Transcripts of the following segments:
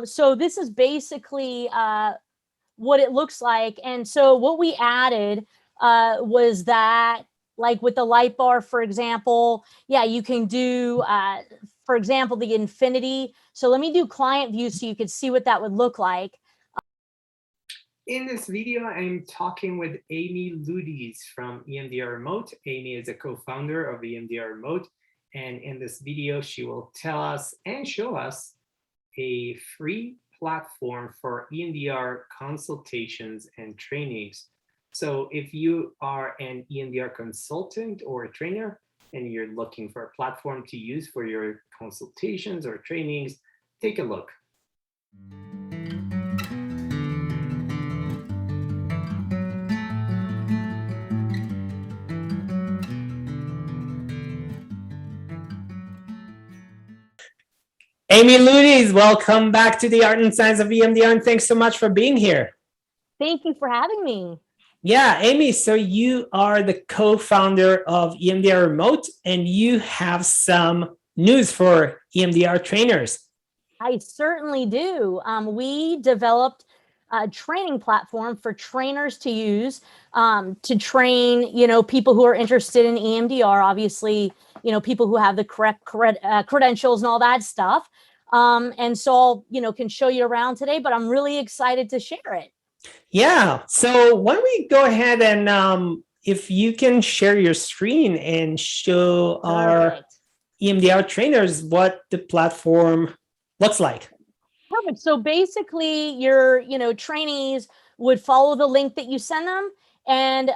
So this is basically what it looks like. And so what we added was that, like with the light bar, for example, yeah, you can do, for example, the infinity. So let me do client view so you could see what that would look like. In this video, I'm talking with Amie Luyties from EMDR Remote. Amie is a co-founder of EMDR Remote. And in this video, she will tell us and show us a free platform for EMDR consultations and trainings. So if you are an EMDR consultant or a trainer and you're looking for a platform to use for your consultations or trainings, take a look. Amie Luyties, welcome back to the Art and Science of EMDR, and thanks so much for being here. Thank you for having me. Yeah, Amie, so you are the co-founder of EMDR Remote, and you have some news for EMDR trainers. I certainly do. We developed a training platform for trainers to use to train, people who are interested in EMDR, obviously, people who have the correct credentials and all that stuff. And so I'll, can show you around today, but I'm really excited to share it. Yeah, so why don't we go ahead and if you can share your screen and show our EMDR trainers what the platform looks like. Perfect. So basically your, trainees would follow the link that you send them, and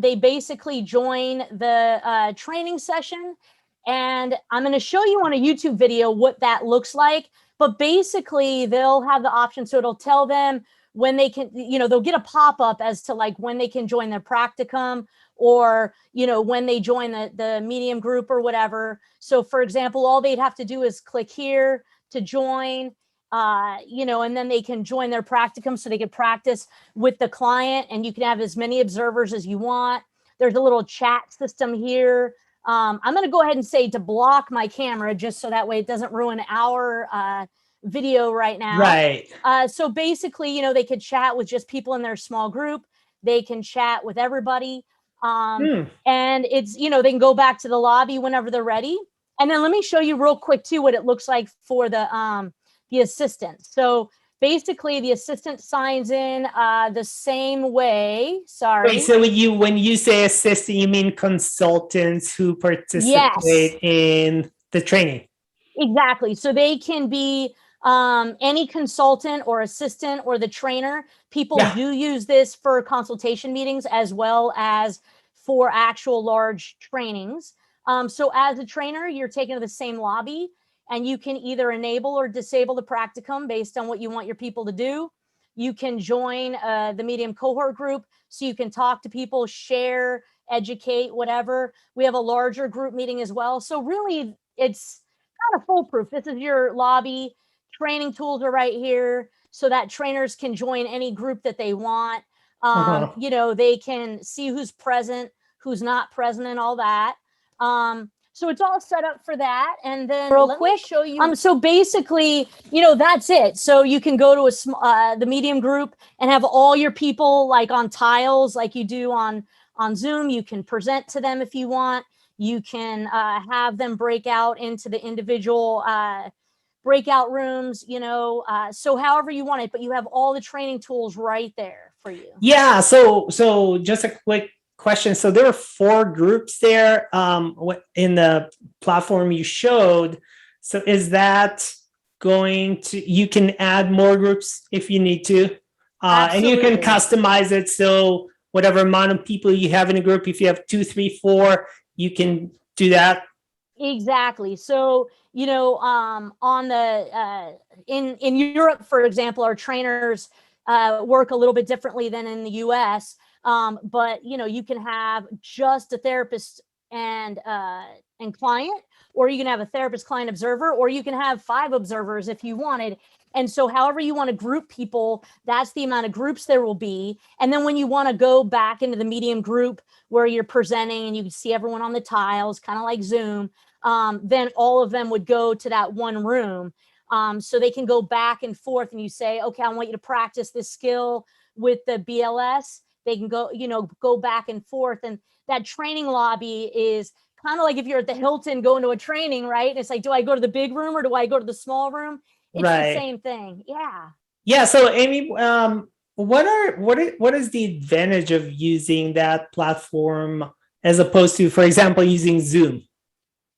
they basically join the training session. And I'm going to show you on a YouTube video what that looks like. But basically they'll have the option. So it'll tell them when they can, they'll get a pop-up as to like when they can join their practicum, or, when they join the medium group or whatever. So for example, all they'd have to do is click here to join, and then they can join their practicum so they can practice with the client, and you can have as many observers as you want. There's a little chat system here. I'm going to go ahead and say to block my camera just so that way it doesn't ruin our video right now. Right. So basically, they could chat with just people in their small group. They can chat with everybody. And it's, they can go back to the lobby whenever they're ready. And then let me show you real quick too what it looks like for the assistant. So basically the assistant signs in the same way. Sorry. Wait, so when you say assistant, you mean consultants who participate in the training? Exactly. So they can be any consultant or assistant or the trainer. People do use this for consultation meetings as well as for actual large trainings. So as a trainer, you're taken to the same lobby, and you can either enable or disable the practicum based on what you want your people to do. You can join the medium cohort group so you can talk to people, share, educate, whatever. We have a larger group meeting as well. So really, it's kind of foolproof. This is your lobby. Training tools are right here so that trainers can join any group that they want. They can see who's present, who's not present, and all that. So it's all set up for that. And then real quick, show you. So basically, that's it. So you can go to the medium group and have all your people like on tiles, like you do on Zoom. You can present to them if you want. You can have them break out into the individual breakout rooms, so however you want it, but you have all the training tools right there for you. Yeah. So just a quick question. So there are 4 groups there in the platform you showed. So is that going to, you can add more groups if you need to, and you can customize it. So whatever amount of people you have in a group, if you have 2, 3, 4, you can do that. Exactly. So, on the in Europe, for example, our trainers work a little bit differently than in the US. But you can have just a therapist and client, or you can have a therapist, client, observer, or you can have 5 observers if you wanted. And so however you want to group people, that's the amount of groups there will be. And then when you want to go back into the medium group where you're presenting and you can see everyone on the tiles, kind of like Zoom, then all of them would go to that one room. So they can go back and forth, and you say, okay, I want you to practice this skill with the BLS. They can go, go back and forth. And that training lobby is kind of like if you're at the Hilton going to a training, right? And it's like, do I go to the big room or do I go to the small room? It's the same thing. Yeah. Yeah. So Amie, what is the advantage of using that platform as opposed to, for example, using Zoom?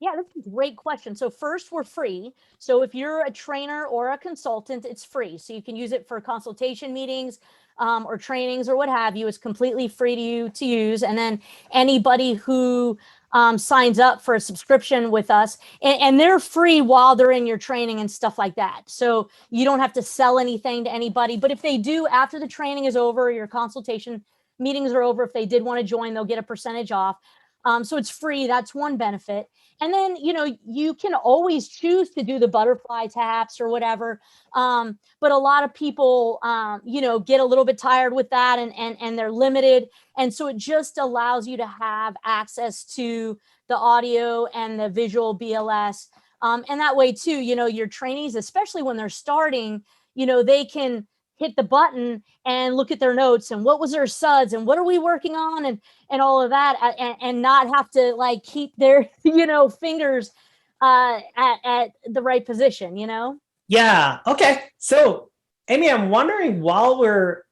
Yeah, that's a great question. So first, we're free. So if you're a trainer or a consultant, it's free. So you can use it for consultation meetings or trainings or what have you. It's completely free to you to use. And then anybody who signs up for a subscription with us, and they're free while they're in your training and stuff like that. So you don't have to sell anything to anybody. But if they do, after the training is over, your consultation meetings are over, if they did want to join, they'll get a percentage off. So it's free. That's one benefit. And then, you can always choose to do the butterfly taps or whatever. But a lot of people, get a little bit tired with that and they're limited. And so it just allows you to have access to the audio and the visual BLS. And that way too, your trainees, especially when they're starting, they can hit the button and look at their notes and what was their suds and what are we working on and all of that, and not have to like keep their fingers at the right position. Yeah. Okay. So Amie, I'm wondering, while we're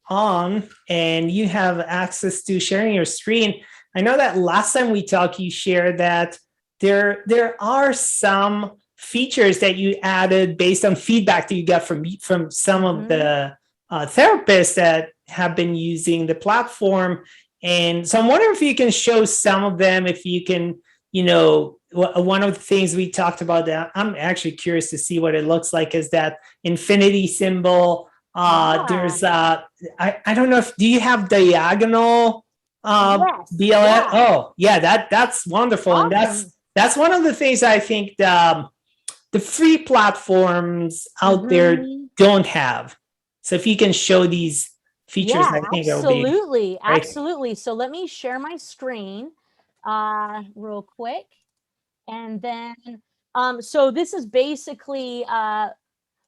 on and you have access to sharing your screen, I know that last time we talked, you shared that there are some features that you added based on feedback that you got from some of the therapists that have been using the platform. And so I'm wondering if you can show some of them, if you can, one of the things we talked about that I'm actually curious to see what it looks like is that infinity symbol. There's I don't know if, do you have diagonal Yes, BLS? yeah. Oh yeah, that's wonderful. Awesome. And that's one of the things I think the free platforms out there don't have. So if you can show these features, I think absolutely, it'll be absolutely. So let me share my screen real quick. And then, so this is basically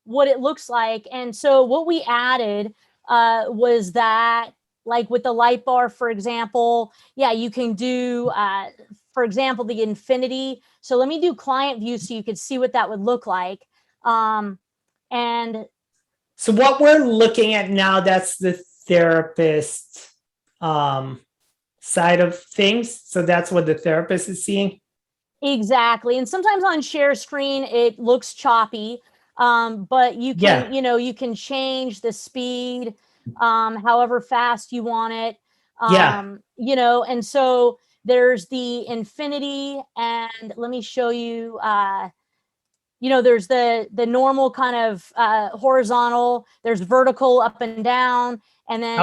what it looks like. And so what we added was that, like with the light bar, for example, you can do, for example, the infinity. So let me do client view so you could see what that would look like. And so what we're looking at now, that's the therapist side of things. So that's what the therapist is seeing. Exactly. And sometimes on share screen, it looks choppy. But you can, you can change the speed, however fast you want it. And so there's the infinity, and let me show you, there's the normal kind of horizontal, there's vertical up and down, and then,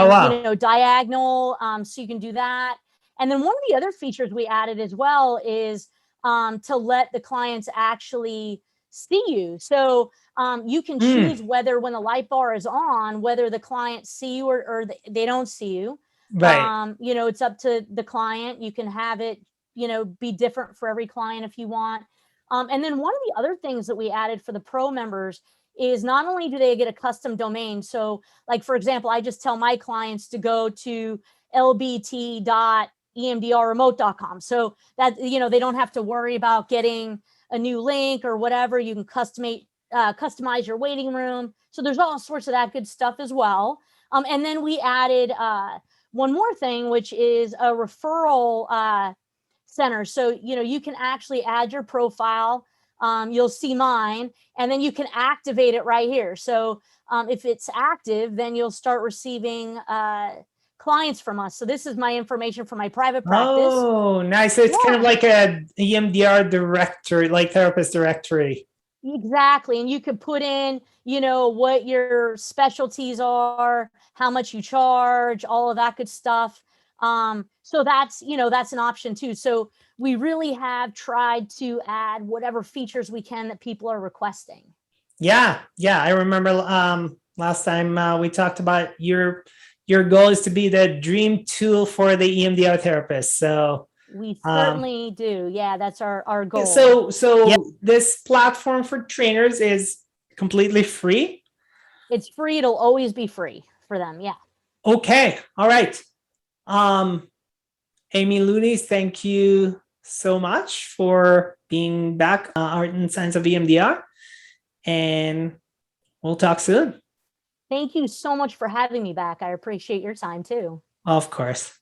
diagonal. So you can do that. And then one of the other features we added as well is to let the clients actually see you. So you can choose whether, when the light bar is on, whether the clients see you or they don't see you. Right. It's up to the client. You can have it, be different for every client if you want. And then one of the other things that we added for the pro members is not only do they get a custom domain. So like, for example, I just tell my clients to go to lbt.emdrremote.com. So that, they don't have to worry about getting a new link or whatever. You can customize your waiting room. So there's all sorts of that good stuff as well. And then we added one more thing, which is a referral center. So, you can actually add your profile. You'll see mine, and then you can activate it right here. So if it's active, then you'll start receiving clients from us. So this is my information for my private practice. Oh, nice. So it's kind of like a EMDR directory, like therapist directory. Exactly. And you could put in, what your specialties are, how much you charge, all of that good stuff. So that's, that's an option too. So we really have tried to add whatever features we can that people are requesting. Yeah. I remember last time we talked about your goal is to be the dream tool for the EMDR therapist. So We certainly do. Yeah, that's our goal. So this platform for trainers is completely free? It's free. It'll always be free for them. Yeah. Okay. All right. Amie Luyties, thank you so much for being back, Art and Science of EMDR. And we'll talk soon. Thank you so much for having me back. I appreciate your time too. Of course.